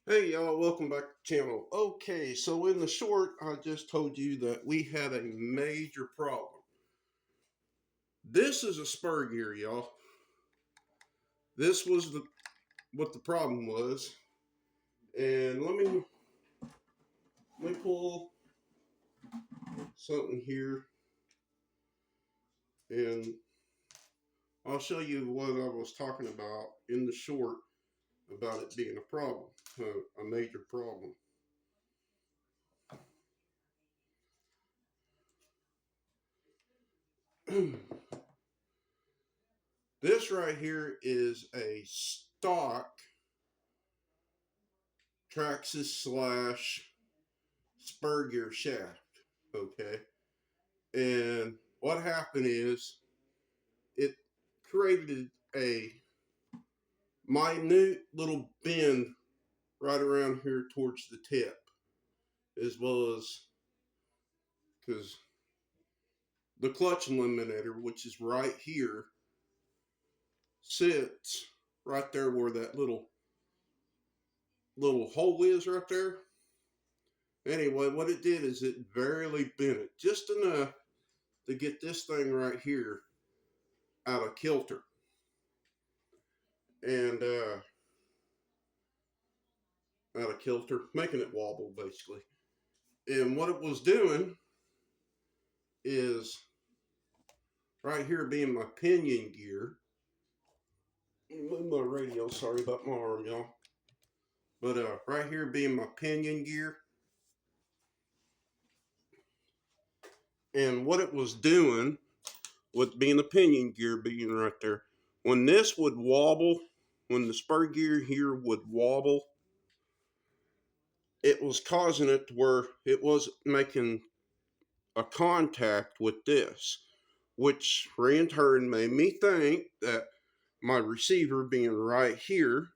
Hey y'all, welcome back to the channel. Okay, so in the short, I just told you that we had a major problem. This is a spur gear, y'all. This was what the problem was. And let me pull something here and I'll show you what I was talking about in the short about it being a problem, a major problem. This right here is a stock Traxxas slash spur gear shaft. Okay. And what happened is it created a minute little bend right around here towards the tip, as well as because the clutch eliminator, which is right here, sits right there where that little hole is right there. Anyway, what it did is it barely bent it just enough to get this thing right here out of kilter. And out of kilter, making it wobble basically. And what it was doing is right here being my pinion gear. Move my radio, sorry about my arm, y'all. But right here being my pinion gear. And what it was doing with being the pinion gear being right there, when this would wobble, when the spur gear here would wobble, it was causing it to where it was making a contact with this, which in turn made me think that my receiver being right here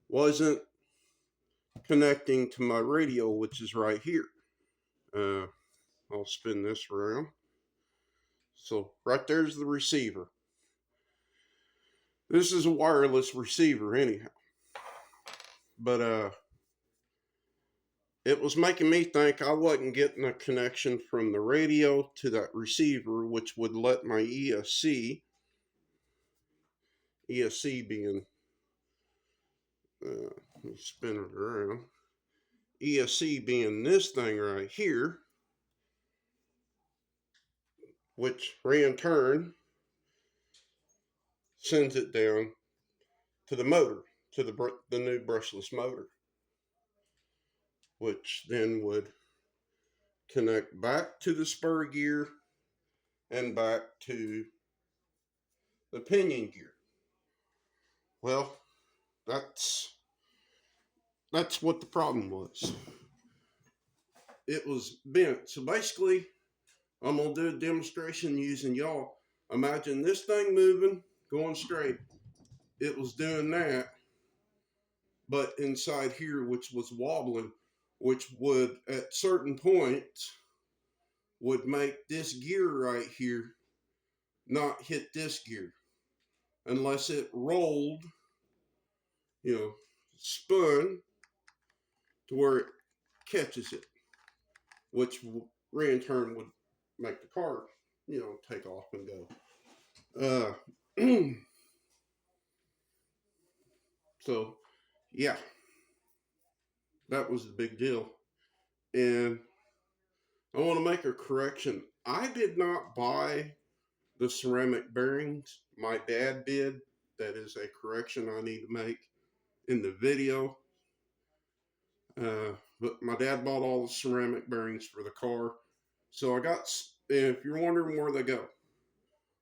wasn't connecting to my radio, which is right here. I'll spin this around. So right there's the receiver. This is a wireless receiver anyhow. But it was making me think I wasn't getting a connection from the radio to that receiver, which would let my ESC being, let me spin it around, ESC being this thing right here, which in turn sends it down to the motor, to the new brushless motor, which then would connect back to the spur gear and back to the pinion gear. Well, that's what the problem was. It was bent. So basically, I'm gonna do a demonstration using y'all. Imagine this thing moving, going straight. It was doing that, but inside here, which was wobbling, which would at certain points would make this gear right here not hit this gear unless it rolled, spun to where it catches it, which in turn would make the car, take off and go. So, yeah, that was the big deal. And I want to make a correction. I did not buy the ceramic bearings. My dad did. That is a correction I need to make in the video. But my dad bought all the ceramic bearings for the car. So I got, if you're wondering where they go,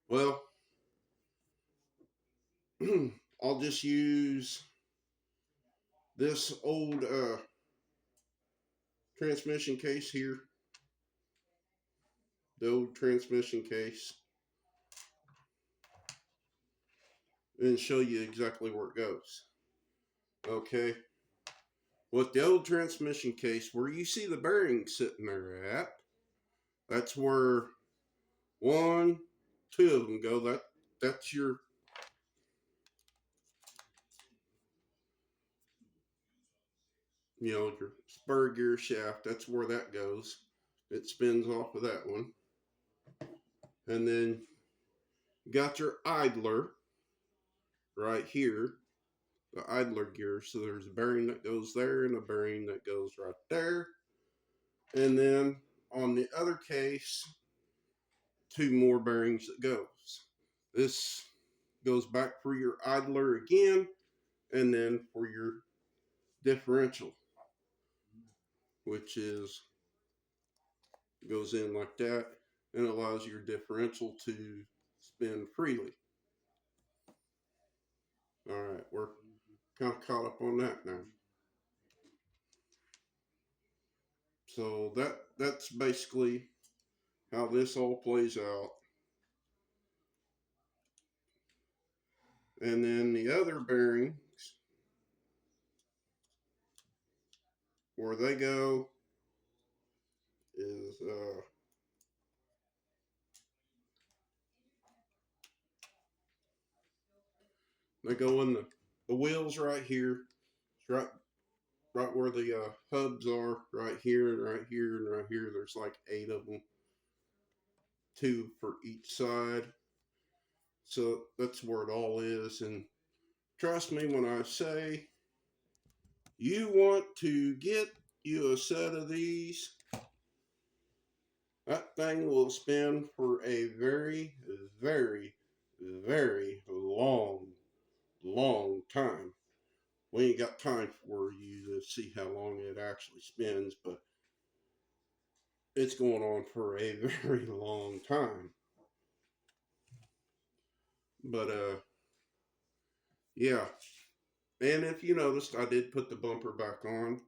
well, I'll just use this old transmission case here. The old transmission case. And show you exactly where it goes. Okay. With the old transmission case, where you see the bearings sitting there at, that's where one, two of them go. That's your your spur gear shaft, that's where that goes. It spins off of that one. And then you got your idler right here, the idler gear. So there's a bearing that goes there and a bearing that goes right there. And then on the other case, two more bearings that goes. This goes back for your idler again, and then for your differential, which is goes in like that and allows your differential to spin freely. All right, we're kind of caught up on that now. So that's basically how this all plays out. And then the other bearings, where they go is they go in the wheels right here, right where the hubs are, right here and right here and right here. There's like 8 of them, 2 for each side. So that's where it all is. And trust me when I say you want to get you a set of these, that thing will spin for a very, very, very long time. We ain't got time for you to see how long it actually spins, but it's going on for a very long time. But yeah. And if you noticed, I did put the bumper back on,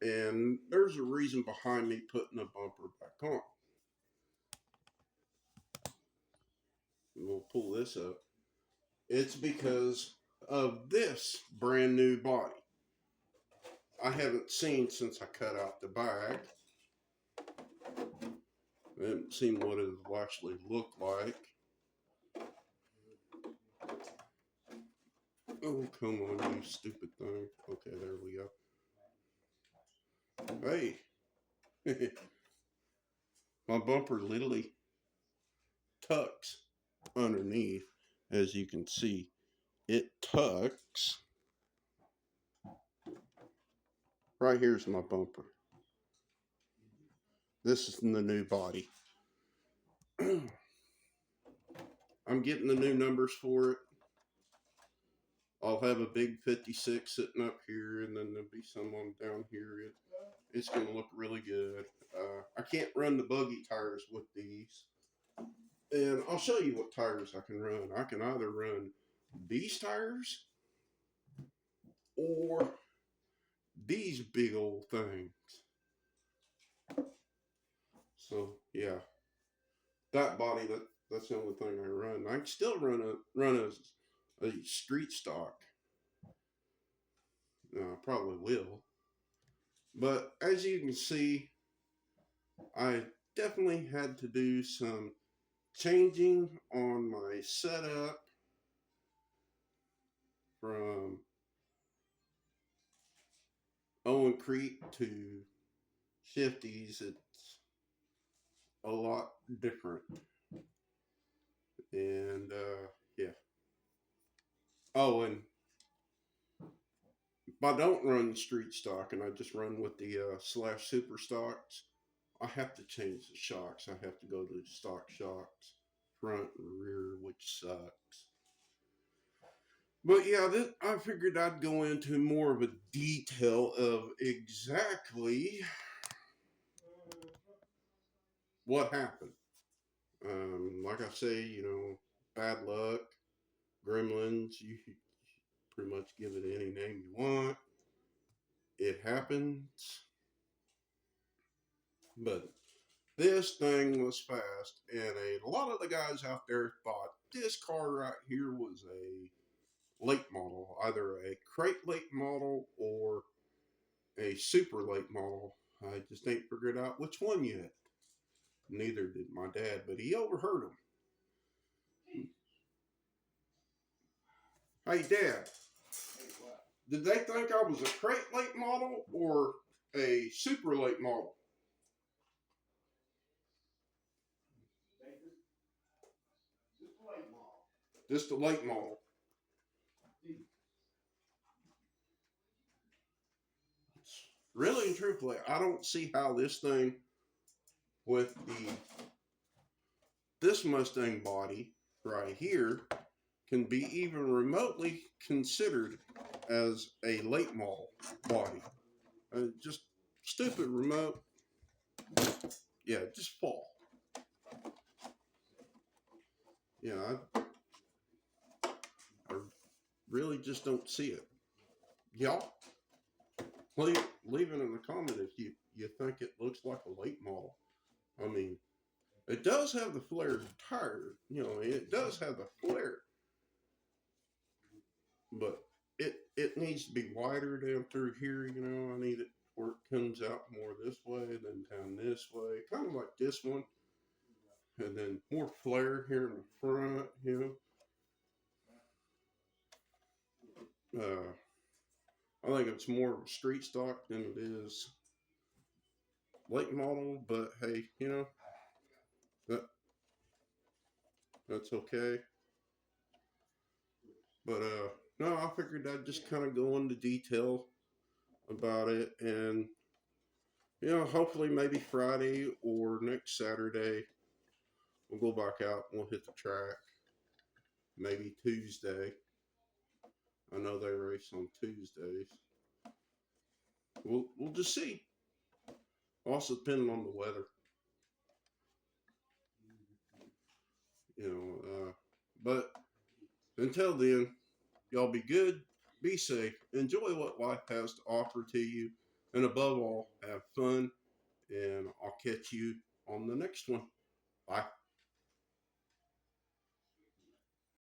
and there's a reason behind me putting the bumper back on. We'll pull this up. It's because of this brand new body. I haven't seen since I cut out the bag. I haven't seen what it will actually look like. Oh, come on, you stupid thing. Okay, there we go. Hey. My bumper literally tucks underneath, as you can see. It tucks. Right here's my bumper. This is the new body. I'm getting the new numbers for it. I'll have a big 56 sitting up here, and then there'll be someone down here. It's going to look really good. I can't run the buggy tires with these. And I'll show you what tires I can run. I can either run these tires or these big old things. So yeah, that body, that's the only thing I run. I can still run a street stock. I probably will. But as you can see, I definitely had to do some changing on my setup from Owen Creek to Shifty's. It's a lot different. And yeah. Oh, and if I don't run street stock and I just run with the slash super stocks, I have to change the shocks. I have to go to stock shocks, front and rear, which sucks. But yeah, I figured I'd go into more of a detail of exactly what happened. Like I say, bad luck, gremlins, you pretty much give it any name you want. It happens. But this thing was fast, and a lot of the guys out there thought this car right here was a late model, either a crate late model or a super late model. I just ain't figured out which one yet. Neither did my dad, but he overheard them. Hey, Dad. Did they think I was a crate late model or a super late model? Just a late model. Really and truthfully, I don't see how this thing with this Mustang body right here can be even remotely considered as a late model body. Just stupid remote. Yeah, just fall. Yeah, I really just don't see it. Y'all, leave it in the comment if you think it looks like a late model. I mean, it does have the flared tire. You know, it does have the flare, but it needs to be wider down through here. You know, I need it where it comes out more this way than down this way, kind of like this one, and then more flare here in the front. You know, I think it's more of a street stock than it is late model. But hey, you know that that's okay. But no, I figured I'd just kind of go into detail about it, and you know, hopefully maybe Friday or next Saturday we'll go back out and we'll hit the track. Maybe Tuesday. I know they race on Tuesdays. We'll just see. Also depending on the weather, you know. But until then, y'all be good, be safe, enjoy what life has to offer to you, and above all, have fun. And I'll catch you on the next one. Bye.